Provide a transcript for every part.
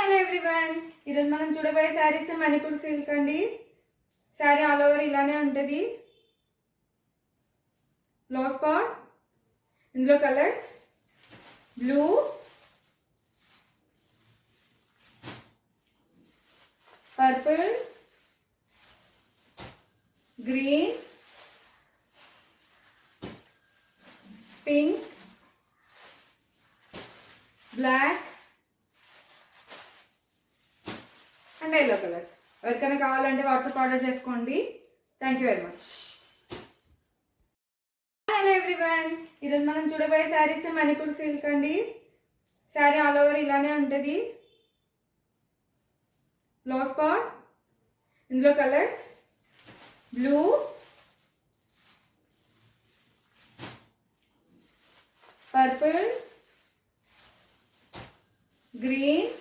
Hello everyone, ఈరోజు మనం చూడబోయే శారీస్ మణిపూర్ సిల్క్ అండి. శారీ ఆల్ ఓవర్ ఇలానే ఉంటుంది. లో స్పాట్, ఇందులో colours blue, purple, green, pink, black and yellow colours. ఎవరికైనా కావాలంటే వాట్సాప్ ఆర్డర్ చేసుకోండి. Thank you very much. Hello everyone, ఈరోజు మనం చూడబోయే శారీస్ మణిపూర్ సిల్క్ అండి. శారీ ఆల్ ఓవర్ ఇలానే ఉంటుంది. లో స్పాట్, ఇందులో colours blue, purple, green,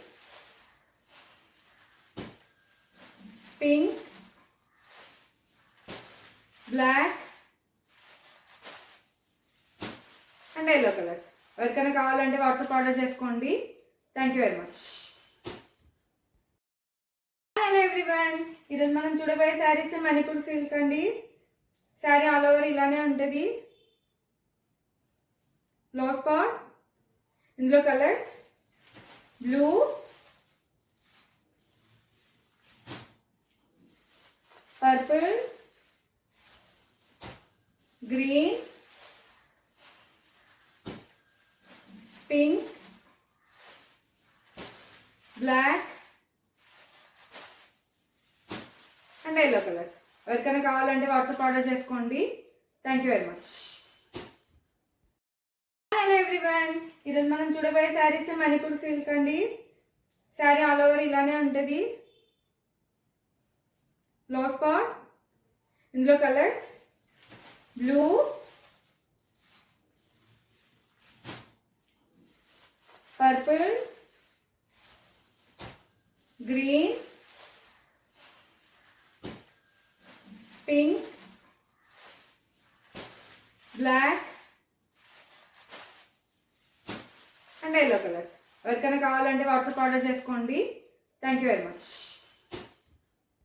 pink, black and yellow colours. ఎవరికైనా కావాలంటే వాట్సాప్ ఆర్డర్ చేసుకోండి. Thank you very much. Hello everyone, ఈరోజు మనం చూడబోయే శారీస్ మణిపూర్ సిల్క్ అండి. శారీ ఆల్ ఓవర్ ఇలానే ఉంటుంది. లో స్పాట్, ఇందులో colours blue, purple, green, pink, black and yellow colours. ఎవరికైనా కావాలంటే వాట్సాప్ ఆర్డర్ చేసుకోండి. Thank you very much. Hello everyone, ఈరోజు మనం చూడబోయే శారీస్ మణిపూర్ సిల్క్ అండి. శారీ ఆల్ ఓవర్ ఇలానే ఉంటుంది. లో స్పాట్, ఇందులో colours blue, purple, green, pink, black and yellow colours. ఎవరికైనా కావాలంటే వాట్సాప్ ఆర్డర్ చేసుకోండి. Thank you very much.